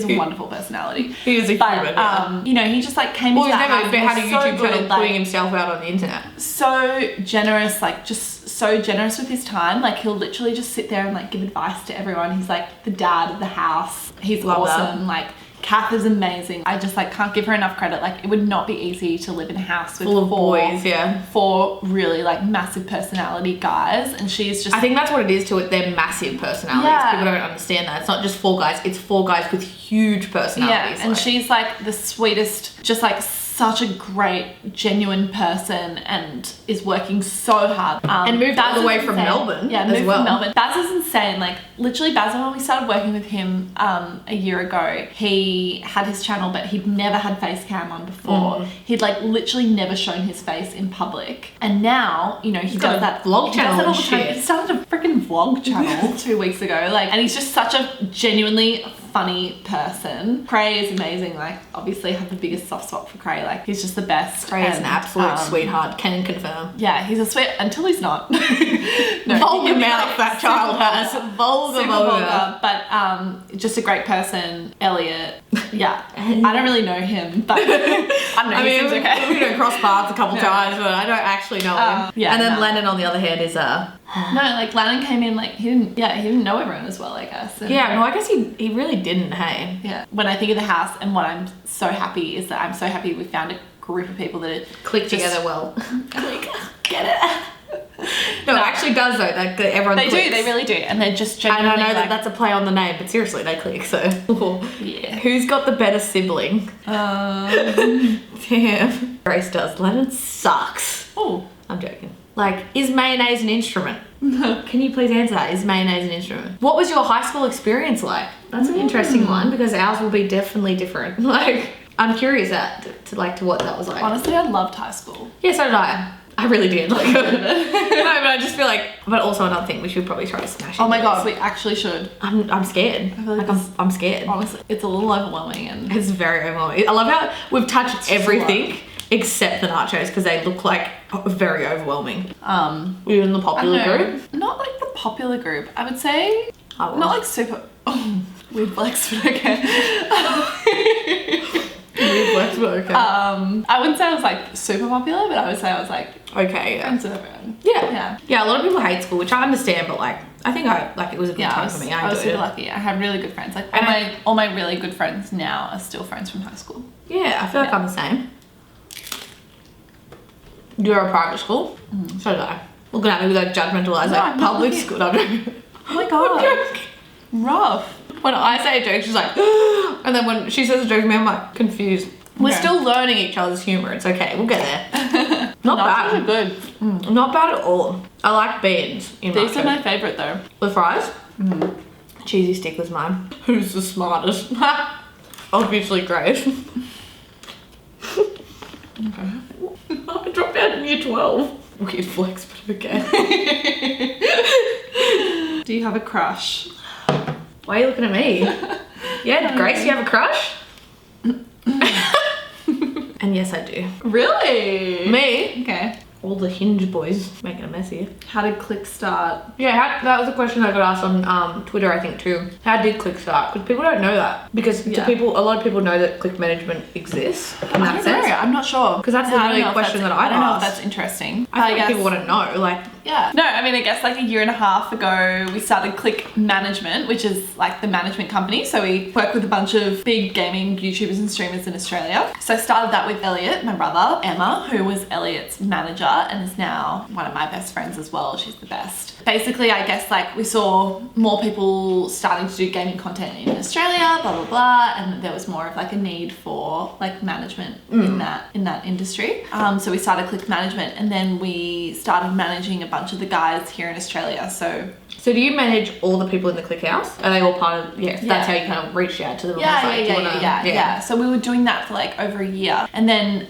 Speaker 1: a wonderful personality.
Speaker 2: He is a human, yeah.
Speaker 1: You know, he just, like, came
Speaker 2: Well,
Speaker 1: into
Speaker 2: he's
Speaker 1: that
Speaker 2: never
Speaker 1: house
Speaker 2: had a
Speaker 1: and was
Speaker 2: YouTube
Speaker 1: so
Speaker 2: channel
Speaker 1: good, like,
Speaker 2: putting himself out on the internet.
Speaker 1: so generous, like, just so generous with his time. Like, he'll literally just sit there and, like, give advice to everyone. He's, like, the dad of the house. He's
Speaker 2: Love that.
Speaker 1: awesome. Like, Kath is amazing. I just like can't give her enough credit. Like it would not be easy to live in a house with
Speaker 2: Full of boys, yeah.
Speaker 1: 4 really like massive personality guys, and she's just.
Speaker 2: I think that's what it is to it. They're massive personalities.
Speaker 1: Yeah.
Speaker 2: People don't understand that. It's not just 4 guys. It's 4 guys with huge personalities.
Speaker 1: Yeah, and she's like the sweetest, just like such a great, genuine person, and is working so hard.
Speaker 2: And moved
Speaker 1: Baz
Speaker 2: all the way
Speaker 1: is
Speaker 2: from
Speaker 1: insane.
Speaker 2: Melbourne
Speaker 1: Yeah,
Speaker 2: as
Speaker 1: moved
Speaker 2: well.
Speaker 1: from Melbourne. Baz is insane. Like literally, Baz, when we started working with him a year ago, he had his channel, but he'd never had face cam on before. He'd like literally never shown his face in public, and now you know he
Speaker 2: got
Speaker 1: does
Speaker 2: a
Speaker 1: that
Speaker 2: vlog
Speaker 1: he
Speaker 2: channel
Speaker 1: does that all
Speaker 2: and
Speaker 1: the time.
Speaker 2: shit.
Speaker 1: He started a freaking vlog channel 2 weeks ago. Like, and he's just such a genuinely funny person. Cray is amazing. Like, obviously, have the biggest soft spot for Cray. Like, he's just the best.
Speaker 2: Cray is an
Speaker 1: And,
Speaker 2: absolute sweetheart. Can confirm.
Speaker 1: Yeah, he's a sweet until he's not. No,
Speaker 2: Vulgar
Speaker 1: he can be,
Speaker 2: mouth
Speaker 1: like,
Speaker 2: that
Speaker 1: super
Speaker 2: child has. Vulgar,
Speaker 1: super vulgar, but just a great person. Elliot, yeah, I don't really know him, but I don't know.
Speaker 2: I
Speaker 1: he
Speaker 2: mean,
Speaker 1: seems okay.
Speaker 2: we cross paths a couple times, but I don't actually know him.
Speaker 1: Yeah,
Speaker 2: and then
Speaker 1: no.
Speaker 2: Lennon, on the other hand, is
Speaker 1: No, like Lannon came in like he didn't know everyone as well, I guess. And
Speaker 2: Yeah, no, I guess he really didn't, hey.
Speaker 1: yeah. When I think of the house and what I'm so happy is that I'm so happy we found a group of people that
Speaker 2: Click
Speaker 1: just
Speaker 2: together well.
Speaker 1: click. Get it?
Speaker 2: No, it actually does though. Like everyone
Speaker 1: They
Speaker 2: clicks.
Speaker 1: do, they really do. And they're just
Speaker 2: And
Speaker 1: genuinely
Speaker 2: I know that
Speaker 1: like,
Speaker 2: that's a play on the name, but seriously, they click, so.
Speaker 1: yeah.
Speaker 2: Who's got the better sibling? Damn. Grace does. Lennon sucks.
Speaker 1: Oh.
Speaker 2: I'm joking. Like, is mayonnaise an instrument? Can you please answer that? Is mayonnaise an instrument? What was your high school experience like? That's an interesting one because ours will be definitely different. Like, I'm curious to what that was like.
Speaker 1: Honestly, I loved high school.
Speaker 2: Yeah, so did I. I really did. Like, no, but I just feel like. But also another thing, we should probably try to smash it.
Speaker 1: Oh my god, we actually should.
Speaker 2: I'm scared.
Speaker 1: I feel like
Speaker 2: I'm scared.
Speaker 1: Honestly, it's a little overwhelming and
Speaker 2: It's very overwhelming. I love how we've touched
Speaker 1: just a
Speaker 2: everything except the nachos because they look like very overwhelming. Were you in the popular group?
Speaker 1: Not like the popular group. I would say
Speaker 2: I was.
Speaker 1: not like super. Oh, weird flex, but okay.
Speaker 2: Weird flex, but okay.
Speaker 1: I wouldn't say I was like super popular, but I would say I was like
Speaker 2: Okay, yeah.
Speaker 1: friends with everyone.
Speaker 2: Yeah. Yeah, a lot of people hate school, which I understand, but like, I think it was a good
Speaker 1: Yeah,
Speaker 2: time for me. I
Speaker 1: was
Speaker 2: enjoyed
Speaker 1: super
Speaker 2: it.
Speaker 1: lucky. I had really good friends. Like
Speaker 2: And
Speaker 1: all my really good friends now are still friends from high school.
Speaker 2: Yeah, I feel like I'm the same. You're a private school? So did I. Looking at me with like judgmental eyes,
Speaker 1: No,
Speaker 2: like
Speaker 1: I'm not
Speaker 2: public
Speaker 1: looking-
Speaker 2: school. I'm joking.
Speaker 1: Oh my god.
Speaker 2: I'm joking.
Speaker 1: Rough.
Speaker 2: When I say a joke, she's like, and then when she says a joke to me, I'm like confused. We're
Speaker 1: Okay.
Speaker 2: still learning each other's humour. It's okay. We'll get there. Not bad.
Speaker 1: Good.
Speaker 2: Not bad at all. I like beans in
Speaker 1: These are
Speaker 2: nachos.
Speaker 1: my favourite though.
Speaker 2: With fries? Cheesy stick was mine. Who's the smartest? Obviously Grace. I dropped out in year 12. Weird flex, but okay.
Speaker 1: Do you have a crush?
Speaker 2: Why are you looking at me? Yeah, Grace, you have a crush? And yes, I do.
Speaker 1: Really?
Speaker 2: Me?
Speaker 1: Okay.
Speaker 2: All the Hinge boys making a mess here.
Speaker 1: How did Clique start?
Speaker 2: Yeah, that was a question I got asked on Twitter, I think, too. How did Clique start? Because people don't know that. Because
Speaker 1: Yeah.
Speaker 2: a lot of people know that Clique management exists in that
Speaker 1: I don't
Speaker 2: sense.
Speaker 1: know. I'm not sure.
Speaker 2: 'Cause that's
Speaker 1: Yeah, I
Speaker 2: literally
Speaker 1: don't know
Speaker 2: a
Speaker 1: if
Speaker 2: question
Speaker 1: that's-
Speaker 2: that I'd
Speaker 1: I don't know if
Speaker 2: ask.
Speaker 1: that's interesting.
Speaker 2: I think
Speaker 1: guess-
Speaker 2: people want to know, like,
Speaker 1: Yeah. No, I mean, I guess like a year and a half ago, we started Clique Management, which is like the management company. So we work with a bunch of big gaming YouTubers and streamers in Australia. So I started that with Elliot, my brother, Emma, who was Elliot's manager and is now one of my best friends as well. She's the best. Basically, I guess like we saw more people starting to do gaming content in Australia, blah, blah, blah. And there was more of like a need for like management in that industry. So we started Clique Management and then we started managing a bunch of the guys here in Australia. So
Speaker 2: so do you manage all the people in the Clique house? Are they all part of,
Speaker 1: Yeah.
Speaker 2: that's how you kind of reach out to them? and was like, do you wanna-
Speaker 1: yeah. So we were doing that for like over a year. And then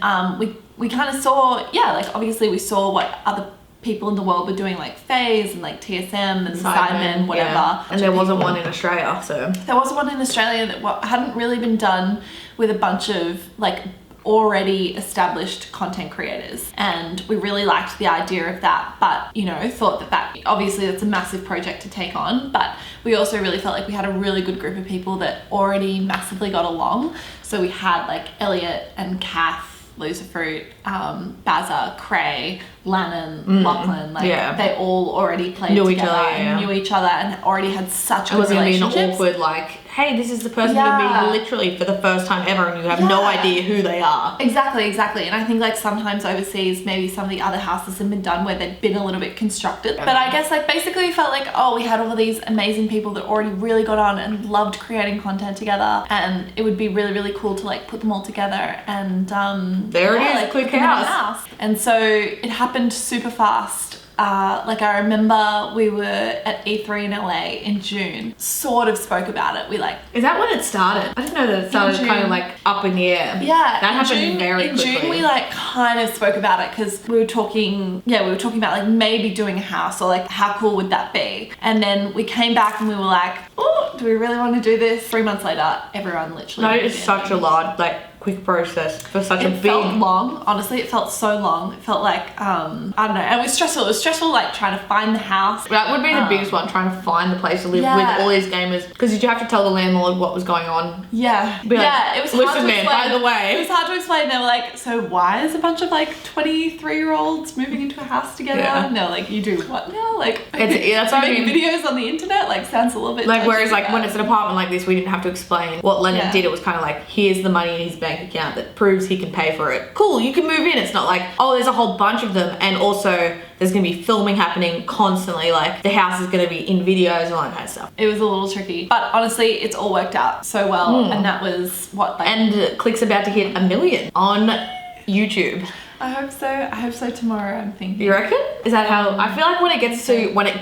Speaker 1: we kind of saw, like obviously we saw what other people in the world were doing, like FaZe and like TSM and Sidemen, whatever.
Speaker 2: Yeah. And there wasn't one in Australia, so.
Speaker 1: There was one in Australia that hadn't really been done with a bunch of like already established content creators, and we really liked the idea of that, but thought that obviously that's a massive project to take on, but we also really felt like we had a really good group of people that already massively got along. So we had like Elliot and Kath, Lucifer, Bazza, Cray, Lannon, Lachlan, they all already played
Speaker 2: Knew
Speaker 1: together
Speaker 2: each other,
Speaker 1: and knew each other and already had such
Speaker 2: It
Speaker 1: good
Speaker 2: wasn't gonna be an
Speaker 1: relationships.
Speaker 2: awkward like, hey, this is the person
Speaker 1: Yeah.
Speaker 2: you're meeting literally for the first time ever and you have no
Speaker 1: Yeah.
Speaker 2: idea who they are.
Speaker 1: Exactly. And I think like sometimes overseas, maybe some of the other houses have been done where they've been a little bit constructed. But I guess like basically we felt like, we had all of these amazing people that already really got on and loved creating content together, and it would be really, really cool to like put them all together and
Speaker 2: There it is,
Speaker 1: like,
Speaker 2: Clique
Speaker 1: put them in a
Speaker 2: House.
Speaker 1: And so it happened super fast. Like I remember we were at E3 in LA in June, sort of spoke about it. We like,
Speaker 2: Is that when it started? I didn't know that it started
Speaker 1: June.
Speaker 2: kind of like up in the air.
Speaker 1: yeah,
Speaker 2: That
Speaker 1: in
Speaker 2: happened
Speaker 1: June,
Speaker 2: very
Speaker 1: in
Speaker 2: quickly.
Speaker 1: June we like kind of spoke about it because we were talking about like maybe doing a house or like how cool would that be. And then we came back and we were like, oh, do we really want to do this? 3 months later, everyone literally
Speaker 2: No,
Speaker 1: moved
Speaker 2: it's
Speaker 1: in.
Speaker 2: such a large, like, quick process for such a
Speaker 1: It
Speaker 2: big...
Speaker 1: felt long. Honestly, it felt so long. It felt like, I don't know. And it was stressful. It was stressful, like, trying to find the house.
Speaker 2: That would be the biggest one, trying to find the place to live
Speaker 1: Yeah.
Speaker 2: with all these gamers. Because did you have to tell the landlord what was going on?
Speaker 1: Yeah.
Speaker 2: Be like,
Speaker 1: Yeah, it was hard
Speaker 2: listen,
Speaker 1: to
Speaker 2: man,
Speaker 1: explain.
Speaker 2: by the way.
Speaker 1: It was hard to explain. They were like, so why is a bunch of, like, 23-year-olds moving into a house together?
Speaker 2: Yeah.
Speaker 1: And they're like, you do what now? Like,
Speaker 2: That's what I
Speaker 1: making
Speaker 2: mean.
Speaker 1: videos on the internet? Like, sounds a little bit...
Speaker 2: Like, whereas,
Speaker 1: touchy,
Speaker 2: like, when
Speaker 1: but-
Speaker 2: it's an apartment like this, we didn't have to explain what Lennon
Speaker 1: Yeah.
Speaker 2: did. It was kind of like, here's the money in his bank account that proves he can pay for it. Cool, you can move in. It's not like, oh, there's a whole bunch of them. And also, there's going to be filming happening constantly. Like, the house is going to be in videos and all that kind of stuff.
Speaker 1: It was a little tricky. But honestly, it's all worked out so well. And that was, what, like...
Speaker 2: And Clique's about to hit 1 million on YouTube.
Speaker 1: I hope so. I hope so tomorrow, I'm thinking.
Speaker 2: You reckon? Is that how... I feel like when it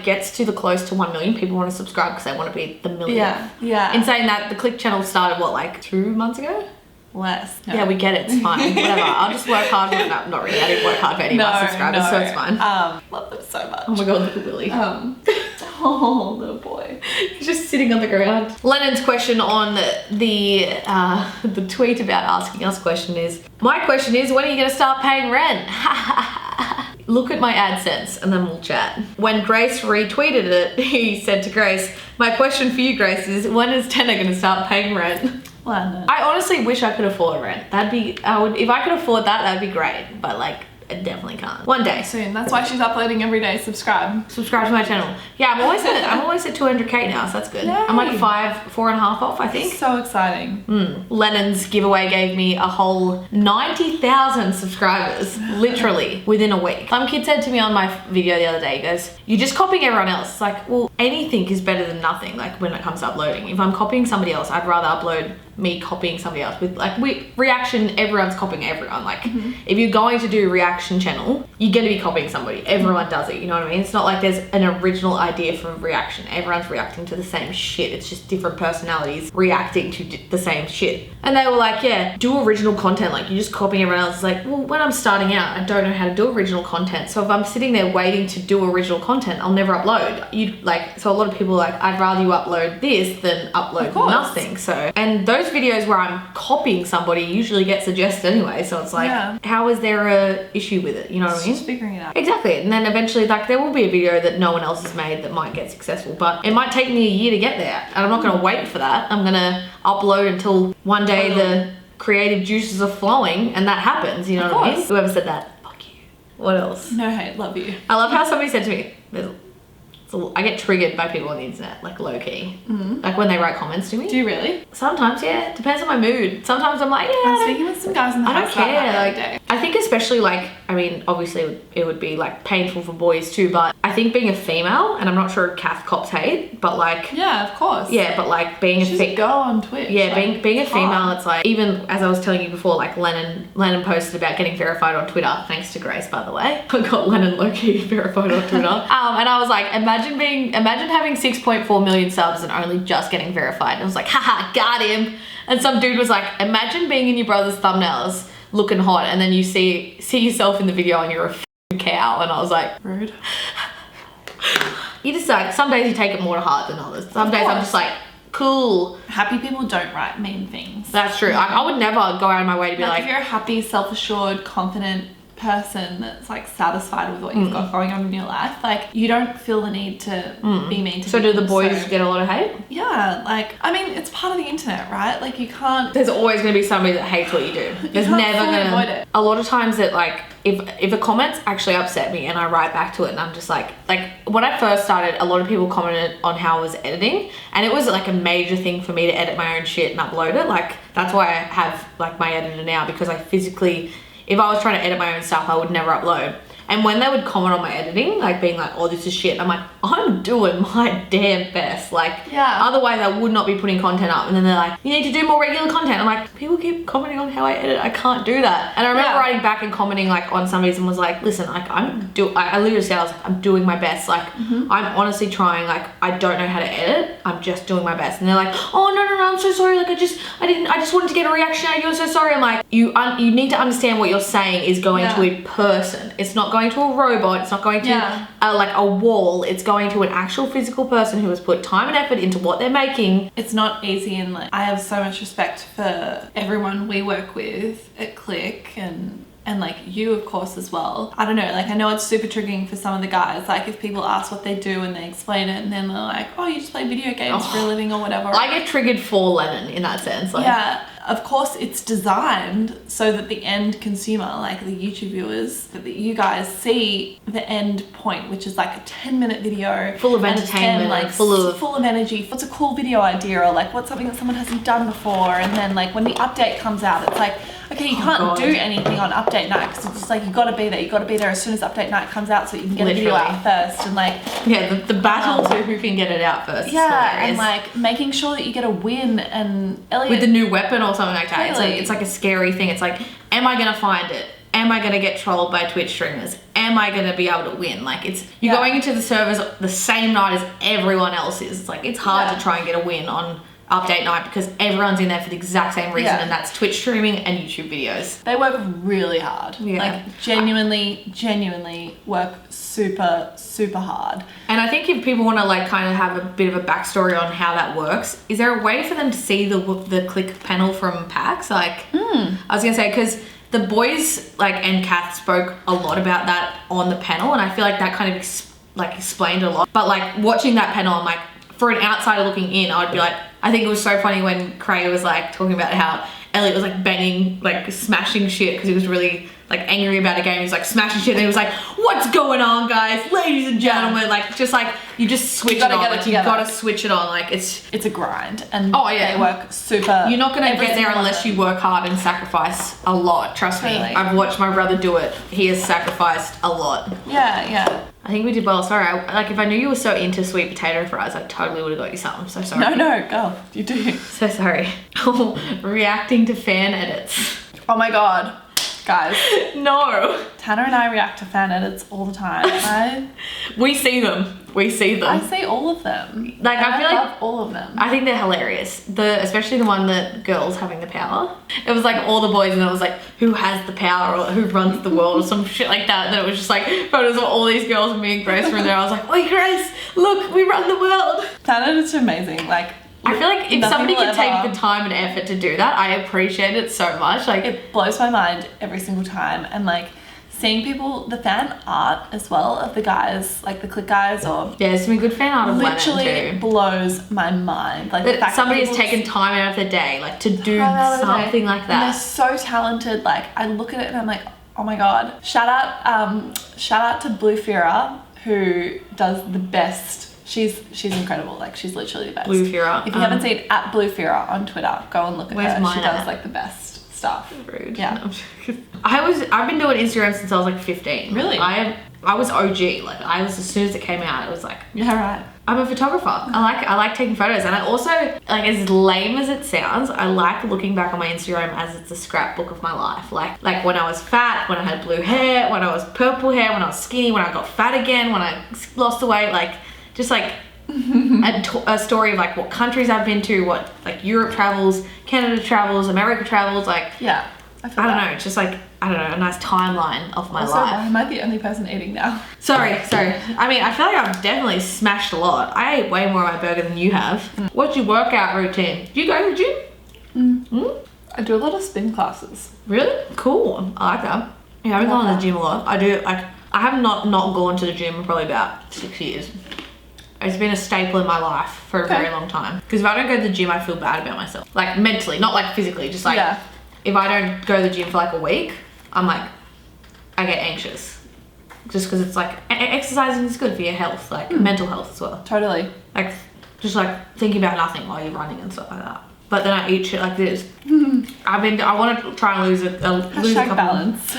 Speaker 2: gets to the close to 1 million, people want to subscribe because they want to be the millionth.
Speaker 1: Yeah, yeah.
Speaker 2: In saying that, the Clique channel started, what, like 2 months ago?
Speaker 1: Less. No.
Speaker 2: Yeah, we get it. It's fine. Whatever. I'll just work hard. No, not really. I didn't work hard for any of my subscribers, so it's fine.
Speaker 1: Love them so much.
Speaker 2: Oh my god, look at Willie.
Speaker 1: Oh, little boy.
Speaker 2: He's just sitting on the ground. Lennon's question on the tweet about asking us question is, my question is, when are you going to start paying rent? Look at my AdSense and then we'll chat. When Grace retweeted it, he said to Grace, my question for you, Grace, is when is Tannar going to start paying rent?
Speaker 1: Well,
Speaker 2: I honestly wish I could afford rent. If I could afford that, that'd be great. But like, I definitely can't. One day.
Speaker 1: soon. That's why she's uploading every day. Subscribe.
Speaker 2: Subscribe to my channel. Yeah, I'm always at 200k now, so that's good.
Speaker 1: Yay.
Speaker 2: I'm like 4.5 off, I think.
Speaker 1: So exciting.
Speaker 2: Lennon's giveaway gave me a whole 90,000 subscribers, literally, within a week. Some kid said to me on my video the other day, he goes, you're just copying everyone else. It's like, well, anything is better than nothing, like when it comes to uploading. If I'm copying somebody else, I'd rather upload me copying somebody else. With like reaction, everyone's copying everyone. Like if you're going to do a reaction channel, you're gonna be copying somebody. Everyone does it, you know what I mean? It's not like there's an original idea for reaction. Everyone's reacting to the same shit. It's just different personalities reacting to the same shit. And they were like, yeah, do original content. Like you're just copying everyone else. It's like, well, when I'm starting out, I don't know how to do original content. So if I'm sitting there waiting to do original content, I'll never upload. So a lot of people are like, I'd rather you upload this than upload nothing. So, and those videos where I'm copying somebody usually get suggested anyway. So it's like, how is there a issue with it? You know what I mean?
Speaker 1: Just figuring it out.
Speaker 2: Exactly. And then eventually, like, there will be a video that no one else has made that might get successful, but it might take me a year to get there. And I'm not going to wait for that. I'm going to upload until one day the creative juices are flowing and that happens. You know what I mean? Whoever said that, fuck you. What else?
Speaker 1: No hate, love you.
Speaker 2: I love how somebody said to me, I get triggered by people on the internet, like low key. Like when they write comments to me.
Speaker 1: Do you really?
Speaker 2: Sometimes, yeah. Depends on my mood. Sometimes I'm like, yeah.
Speaker 1: I'm speaking with some guys in the
Speaker 2: I don't
Speaker 1: house about
Speaker 2: care.
Speaker 1: that the
Speaker 2: Like,
Speaker 1: other day.
Speaker 2: I think especially like, I mean, obviously it would be like painful for boys too, but I think being a female, and I'm not sure if Cath cops hate, but like,
Speaker 1: Yeah, of course.
Speaker 2: yeah, but like being
Speaker 1: She's a girl on Twitch.
Speaker 2: yeah,
Speaker 1: like,
Speaker 2: being a
Speaker 1: it's
Speaker 2: female,
Speaker 1: hard.
Speaker 2: it's like, even as I was telling you before, like Lennon posted about getting verified on Twitter, thanks to Grace, by the way. I got Lennon low-key verified on Twitter. And I was like, imagine having 6.4 million subs and only just getting verified. And I was like, haha, got him. And some dude was like, imagine being in your brother's thumbnails looking hot and then you see yourself in the video and you're a f***ing cow. And I was like,
Speaker 1: rude.
Speaker 2: You just like, some days you take it more to heart than others. Some days I'm just like, cool.
Speaker 1: Happy people don't write mean things.
Speaker 2: That's true. I would never go out of my way to be like,
Speaker 1: if you're a happy, self-assured, confident person that's like satisfied with what you've got going on in your life, like you don't feel the need to be mean to
Speaker 2: so do
Speaker 1: people.
Speaker 2: the boys get a lot of hate?
Speaker 1: Yeah, like, I mean, it's part of the internet, right? Like you can't...
Speaker 2: There's always going to be somebody that hates what you do. There's
Speaker 1: can't
Speaker 2: never
Speaker 1: fully
Speaker 2: going
Speaker 1: avoid
Speaker 2: to...
Speaker 1: it.
Speaker 2: A lot of times that like, if a comment's actually upset me and I write back to it and I'm just like when I first started, a lot of people commented on how I was editing and it was like a major thing for me to edit my own shit and upload it. Like that's why I have like my editor now, because I physically... If I was trying to edit my own stuff, I would never upload. And when they would comment on my editing, like being like, oh, this is shit, I'm like, I'm doing my damn best. Like, otherwise I would not be putting content up. And then they're like, you need to do more regular content. I'm like, people keep commenting on how I edit. I can't do that. And I remember writing back and commenting like on somebody's and was like, listen, like I literally said, I was like, I'm doing my best. Like, I'm honestly trying, like, I don't know how to edit. I'm just doing my best. And they're like, oh, no, I'm so sorry. Like, I just wanted to get a reaction out of you. I'm so sorry. I'm like, you need to understand what you're saying is going to a person. It's not going going to a robot. It's not going to like a wall. It's going to an actual physical person who has put time and effort into what they're making.
Speaker 1: It's not easy, and like I have so much respect for everyone we work with at Clique and like you of course as well. I don't know, like I know it's super triggering for some of the guys, like if people ask what they do and they explain it and then they're like, oh, you just play video games for a living or whatever.
Speaker 2: I get triggered for lemon in that sense. Like,
Speaker 1: yeah, of course it's designed so that the end consumer, like the YouTube viewers, that you guys see the end point, which is like a 10-minute video
Speaker 2: full of entertainment,
Speaker 1: like full of energy. What's a cool video idea, or like what's something that someone hasn't done before, and then like when the update comes out, it's like, okay, you can't do anything on update night because it's just like you got to be there. You got to be there as soon as update night comes out so you can get a video out first, and like
Speaker 2: the battle to who can get it out first.
Speaker 1: Yeah, and like making sure that you get a win, and Elliot
Speaker 2: with the new weapon or something like that. It's like a scary thing. It's like, am I gonna find it? Am I gonna get trolled by Twitch streamers? Am I gonna be able to win? Like you're going into the servers the same night as everyone else is. It's like it's hard to try and get a win on update night because everyone's in there for the exact same reason, and that's Twitch streaming and YouTube videos.
Speaker 1: They work really hard. Like genuinely work super hard. And
Speaker 2: I think if people want to like kind of have a bit of a backstory on how that works, is there a way for them to see the Clique panel from PAX? Like I was gonna say, because the boys like and Kath spoke a lot about that on the panel, and I feel like that kind of explained a lot. But like watching that panel, I'm like, for an outsider looking in, I would be like, I think it was so funny when Craig was like talking about how Elliot was like banging, like smashing shit because he was really like angry about a game. He was like smashing shit and he was like, what's going on, guys? Ladies and gentlemen, like just like you just switch it on. Like, you gotta switch it on. Like it's
Speaker 1: a grind, and
Speaker 2: they
Speaker 1: work super.
Speaker 2: You're not gonna get there unless you work hard and sacrifice a lot. Trust me. I've watched my brother do it. He has sacrificed a lot.
Speaker 1: Yeah.
Speaker 2: I think we did well. Sorry, like if I knew you were so into sweet potato fries, I totally would have got you something. So sorry.
Speaker 1: No, go. You do.
Speaker 2: So sorry. Reacting to fan edits.
Speaker 1: Oh my god, guys.
Speaker 2: No.
Speaker 1: Tannar and I react to fan edits all the time.
Speaker 2: We see them. I
Speaker 1: see all of them.
Speaker 2: Like I feel
Speaker 1: love
Speaker 2: like
Speaker 1: all of them.
Speaker 2: I think they're hilarious. Especially the one that girls having the power. It was like all the boys, and it was like who has the power or who runs the world or some shit like that. And then it was just like photos of all these girls and me and Grace were in there. I was like, wait, Grace, look, we run the world.
Speaker 1: Fan edits are amazing. Like
Speaker 2: I feel like if somebody could take the time and effort to do that, I appreciate it so much. Like
Speaker 1: it blows my mind every single time, and like seeing people, the fan art as well of the guys, like the Clique guys, or
Speaker 2: there's some good fan art of
Speaker 1: literally blows my mind. Like
Speaker 2: that somebody has taken time out of their day, like to do something like that.
Speaker 1: And they're so talented. Like I look at it and I'm like, oh my god. Shout out to Blue Fira, who does the best. She's incredible. Like she's literally the best.
Speaker 2: Blue Fira.
Speaker 1: If you haven't seen @BlueFira on Twitter, go and look at her. She does like the best stuff.
Speaker 2: Rude.
Speaker 1: Yeah.
Speaker 2: I've been doing Instagram since I was like 15.
Speaker 1: Really?
Speaker 2: I was OG. Like I was, as soon as it came out, it was like,
Speaker 1: yeah, right.
Speaker 2: I'm a photographer. I like taking photos, and I also, like, as lame as it sounds, I like looking back on my Instagram as it's a scrapbook of my life. Like when I was fat, when I had blue hair, when I was purple hair, when I was skinny, when I got fat again, when I lost the weight, like just like a story of like what countries I've been to, what like Europe travels, Canada travels, America travels, like
Speaker 1: yeah.
Speaker 2: I don't know, it's just like, I don't know, a nice timeline of my life.
Speaker 1: Am I the only person eating now?
Speaker 2: Sorry. I mean, I feel like I've definitely smashed a lot. I ate way more of my burger than you have. What's your workout routine? Do you go to the gym?
Speaker 1: I do a lot of spin classes.
Speaker 2: Really? Cool. I like that. Yeah, I've been going to the gym a lot. I have not gone to the gym in probably about 6 years. It's been a staple in my life for a very long time. Because if I don't go to the gym, I feel bad about myself. Like mentally, not like physically, just like if I don't go to the gym for like a week, I'm like, I get anxious. Just because it's like, exercising is good for your health, like mental health as well.
Speaker 1: Totally.
Speaker 2: Like, just like thinking about nothing while you're running and stuff like that. But then I eat shit like this. I want to try and lose a couple.
Speaker 1: Balance.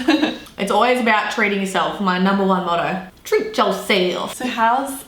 Speaker 2: It's always about treating yourself. My number one motto, treat yourself.
Speaker 1: So how's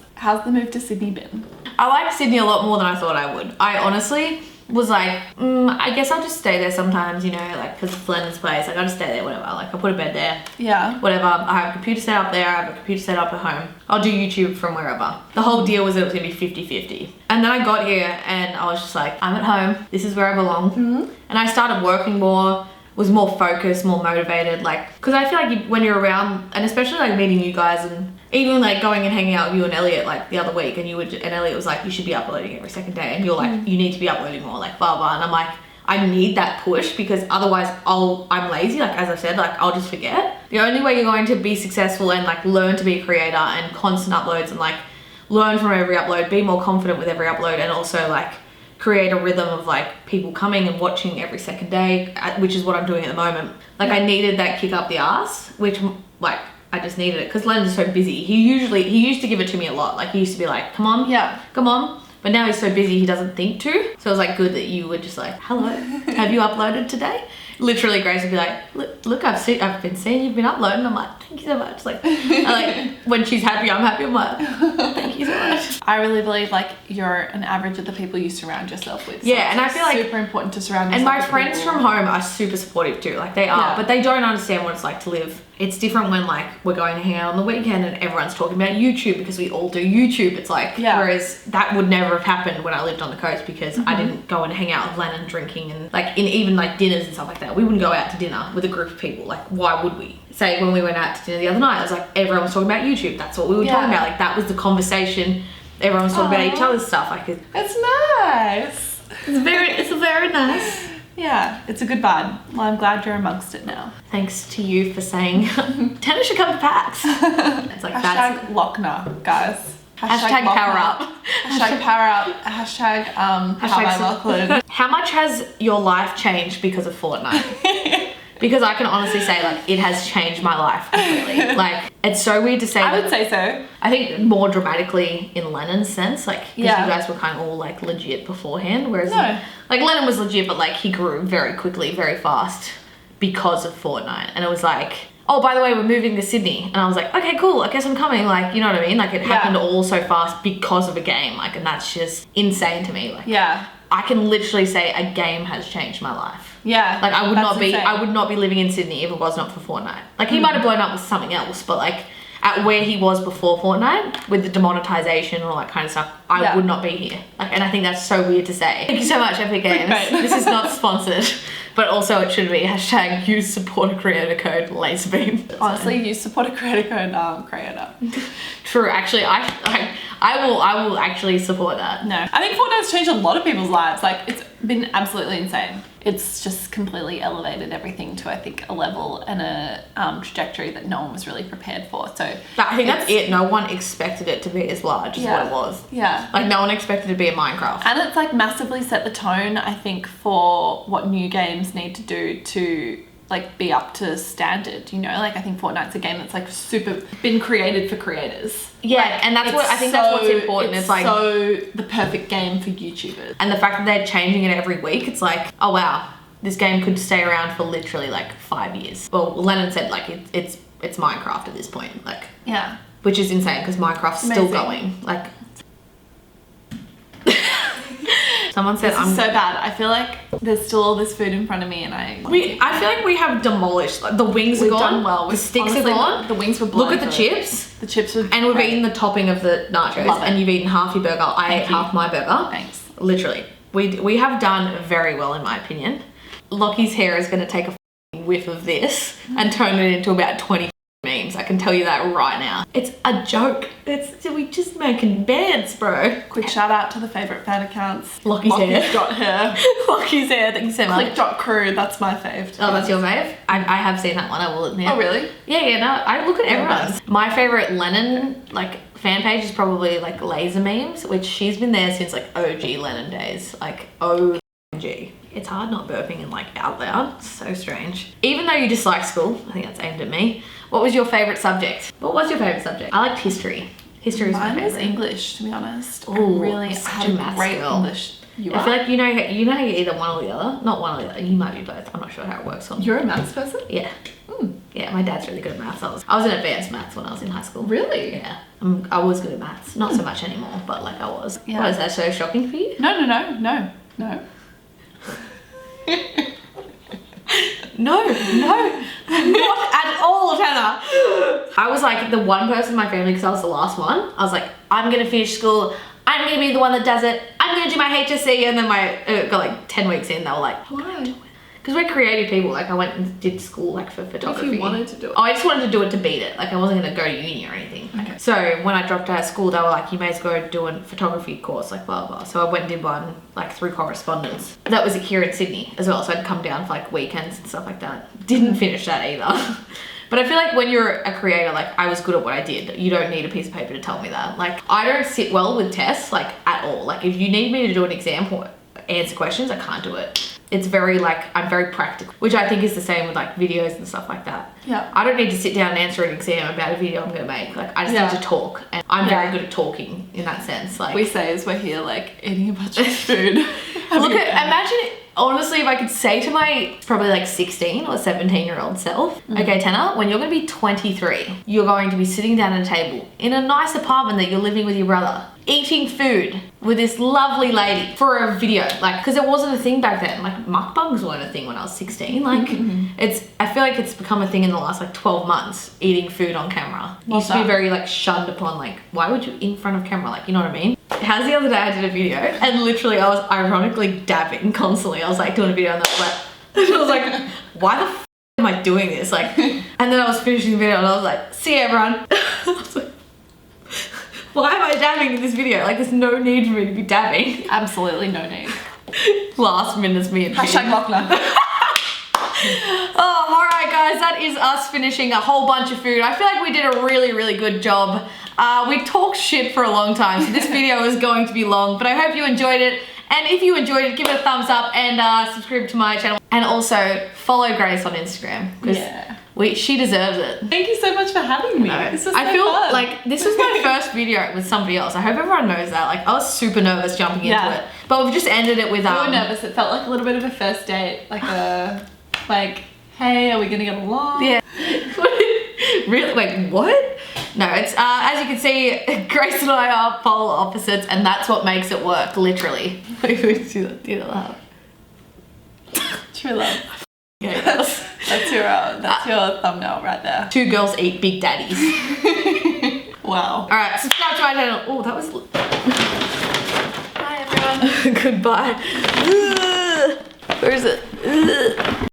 Speaker 1: the move to Sydney been?
Speaker 2: I like Sydney a lot more than I thought I would. I honestly was like, I guess I'll just stay there sometimes, you know, like, because it's Lenon's place. Like, I'll just stay there, whatever. Like, I'll put a bed there.
Speaker 1: Yeah.
Speaker 2: Whatever. I have a computer set up there. I have a computer set up at home. I'll do YouTube from wherever. The whole deal was that it was going to be 50-50. And then I got here and I was just like, I'm at home. This is where I belong. And I started working more. was more focused, more motivated, like, because I feel like when you're around, and especially like meeting you guys and even like going and hanging out with you and Elliot like the other week, and Elliot was like, you should be uploading every second day, and you're like, you need to be uploading more, like blah blah, and I'm like, I need that push because otherwise I'm lazy, like as I said, like I'll just forget. The only way you're going to be successful and like learn to be a creator and constant uploads and like learn from every upload, be more confident with every upload, and also like create a rhythm of like people coming and watching every second day, which is what I'm doing at the moment. Like I needed that kick up the arse, which like I just needed it because Len's so busy. He used to give it to me a lot. Like he used to be like, come on, come on. But now he's so busy he doesn't think to. So it was like good that you were just like, hello, have you uploaded today? Literally Grace would be like, look, I've been seeing you've been uploading. I'm like, thank you so much. Like, when she's happy, I'm happy. I'm like, thank you so much.
Speaker 1: I really believe like you're an average of the people you surround yourself with. So
Speaker 2: yeah, and I feel like
Speaker 1: super important to surround yourself
Speaker 2: and my
Speaker 1: with
Speaker 2: friends
Speaker 1: people.
Speaker 2: from home are super supportive too. Like they are, but they don't understand what it's like to live. It's different when like we're going to hang out on the weekend and everyone's talking about YouTube because we all do YouTube. It's like, whereas that would never have happened when I lived on the coast because I didn't go and hang out with Lennon drinking and like in even like dinners and stuff like that. We wouldn't go out to dinner with a group of people. Like why would we? Say when we went out to dinner the other night, it was like everyone was talking about YouTube. That's what we were talking about. Like that was the conversation. Everyone was talking about each other's stuff. Like
Speaker 1: it's nice.
Speaker 2: It's very nice.
Speaker 1: Yeah, it's a good vibe. Well, I'm glad you're amongst it now.
Speaker 2: Thanks to you for saying Tannar should come to PAX. It's like
Speaker 1: hashtag Lochner, guys.
Speaker 2: Hashtag power up.
Speaker 1: Hashtag power up. Hashtag Lachlan.
Speaker 2: How much has your life changed because of Fortnite? Because I can honestly say like it has changed my life completely. Like it's so weird to say.
Speaker 1: I would say so.
Speaker 2: I think more dramatically in Lennon's sense, like because you guys were kind of all like legit beforehand, whereas like Lennon was legit, but like he grew very quickly, very fast because of Fortnite, and it was like, oh, by the way, we're moving to Sydney, and I was like, okay, cool, I guess I'm coming. Like, you know what I mean? Like it happened all so fast because of a game, like, and that's just insane to me. Like, I can literally say a game has changed my life.
Speaker 1: Yeah.
Speaker 2: Like I would not be living in Sydney if it was not for Fortnite. Like he might have blown up with something else, but like at where he was before Fortnite with the demonetization and all that kind of stuff, I would not be here. Like, and I think that's so weird to say. Thank you so much, Epic Games. This is not sponsored, but also it should be hashtag use supporter creator code Lazarbeam.
Speaker 1: Honestly, use supporter creator code creator.
Speaker 2: True. Actually, I will actually support that.
Speaker 1: No, I think Fortnite's changed a lot of people's lives. Like it's been absolutely insane. It's just completely elevated everything to, I think, a level and a trajectory that no one was really prepared for. So
Speaker 2: I think that's it. No one expected it to be as large as what it was.
Speaker 1: Yeah.
Speaker 2: Like no one expected it to be a Minecraft.
Speaker 1: And it's like massively set the tone, I think, for what new games need to do to like be up to standard, you know? Like I think Fortnite's a game that's like super been created for creators.
Speaker 2: Yeah,
Speaker 1: like,
Speaker 2: and that's what I think that's what's important. It's like
Speaker 1: so the perfect game for YouTubers.
Speaker 2: And the fact that they're changing it every week, it's like, oh wow, this game could stay around for literally like 5 years. Well, Lennon said like it's Minecraft at this point, like which is insane because Minecraft's still going. Like someone said,
Speaker 1: "I'm so bad. I feel like there's still all this food in front of me, and I feel
Speaker 2: like we have demolished. Like, the wings are gone.
Speaker 1: Done well.
Speaker 2: The sticks are gone.
Speaker 1: The wings were blown.
Speaker 2: Look at the chips.
Speaker 1: The chips were.
Speaker 2: And we've eaten the topping of the nachos, and you've eaten half your burger. I ate half my burger.
Speaker 1: Thanks.
Speaker 2: Literally, we have done very well in my opinion. Lockie's hair is going to take a whiff of this and turn it into about 20 memes. I can tell you that right now. It's a joke. We just making bands, bro.
Speaker 1: Quick shout out to the favourite fan accounts.
Speaker 2: Lockie's hair.
Speaker 1: Lockie's hair.
Speaker 2: Thank you so much.
Speaker 1: Clique.crew. That's my fave.
Speaker 2: Oh, that's your fave? I have seen that one, I will admit.
Speaker 1: Oh, really?
Speaker 2: Yeah, no, I look at everyone's. My favourite Lennon, like, fan page is probably, like, Lazarbeam, which she's been there since, like, OG Lennon days. Like, OG. It's hard not burping and, like, out loud. It's so strange. Even though you dislike school, I think that's aimed at me. What was your favourite subject? What was your favourite subject? I liked history. History was my favourite.
Speaker 1: Mine was English, to be honest.
Speaker 2: Ooh,
Speaker 1: really
Speaker 2: such a maths
Speaker 1: great
Speaker 2: girl.
Speaker 1: English.
Speaker 2: I feel like you know you're either one or the other. Not one or the other. You might be both. I'm not sure how it works.
Speaker 1: You're a maths person?
Speaker 2: Yeah. Yeah, my dad's really good at maths. I was in advanced maths when I was in high school.
Speaker 1: Really?
Speaker 2: Yeah. I was good at maths. Not so much anymore, but like I was.
Speaker 1: Yeah.
Speaker 2: What, is that so shocking for you?
Speaker 1: No.
Speaker 2: No, not at all, Tannar. I was like the one person in my family, because I was the last one. I was like, I'm gonna finish school. I'm gonna be the one that does it. I'm gonna do my HSC, and then got like 10 weeks in. They were like, why? because we're creative people. Like I went and did school like for photography.
Speaker 1: If you wanted to do it.
Speaker 2: Oh, I just wanted to do it to beat it. Like I wasn't gonna go to uni or anything.
Speaker 1: Okay.
Speaker 2: So when I dropped out of school, they were like, you may as well go do a photography course, like blah blah. So I went and did one like through correspondence. That was here in Sydney as well. So I'd come down for like weekends and stuff like that. Didn't finish that either. But I feel like when you're a creator, like I was good at what I did. You don't need a piece of paper to tell me that. Like I don't sit well with tests like at all. Like if you need me to do an exam or answer questions, I can't do it. It's very like, I'm very practical, which I think is the same with like videos and stuff like that.
Speaker 1: Yeah.
Speaker 2: I don't need to sit down and answer an exam about a video I'm gonna make. Like I just need to talk, and I'm very good at talking in that sense. Like
Speaker 1: we say as we're here like eating a bunch of food.
Speaker 2: Look at, imagine it, honestly, if I could say to my probably like 16 or 17-year-old self, okay, Tannar, when you're gonna be 23, you're going to be sitting down at a table in a nice apartment that you're living with your brother, eating food with this lovely lady for a video. Like, because it wasn't a thing back then. Like mukbangs weren't a thing when I was 16. Like I feel like it's become a thing in the last like 12 months, eating food on camera. It used to be very like shunned upon, like, why would you in front of camera? Like, you know what I mean? How's the other day I did a video and literally I was ironically dabbing constantly. I was like doing a video and I was like, why the f am I doing this? Like, and then I was finishing the video and I was like, see you, everyone. I was like, why am I dabbing in this video? Like, there's no need for me to be dabbing.
Speaker 1: Absolutely no need.
Speaker 2: Last minute's me and
Speaker 1: Hashtag Lochner.
Speaker 2: Oh, all right, guys, that is us finishing a whole bunch of food. I feel like we did a really, really good job. We talked shit for a long time, so this video is going to be long, but I hope you enjoyed it. And if you enjoyed it, give it a thumbs up and subscribe to my channel. And also follow Grace on Instagram, because she deserves it.
Speaker 1: Thank you so much for having me. This was
Speaker 2: I feel
Speaker 1: fun.
Speaker 2: like this was my first video with somebody else. I hope everyone knows that. Like I was super nervous jumping into it, but we've just ended it with
Speaker 1: we were nervous. It felt like a little bit of a first date, like a hey, are we gonna get along?
Speaker 2: Yeah. Really? Like what? No, it's as you can see, Grace and I are polar opposites, and that's what makes it work. Literally. Do that.
Speaker 1: True love.
Speaker 2: Yeah.
Speaker 1: That's your thumbnail right there.
Speaker 2: Two girls eat big daddies.
Speaker 1: Wow.
Speaker 2: All right, subscribe to my channel. Oh, that was.
Speaker 1: Bye everyone.
Speaker 2: Goodbye. Where is it?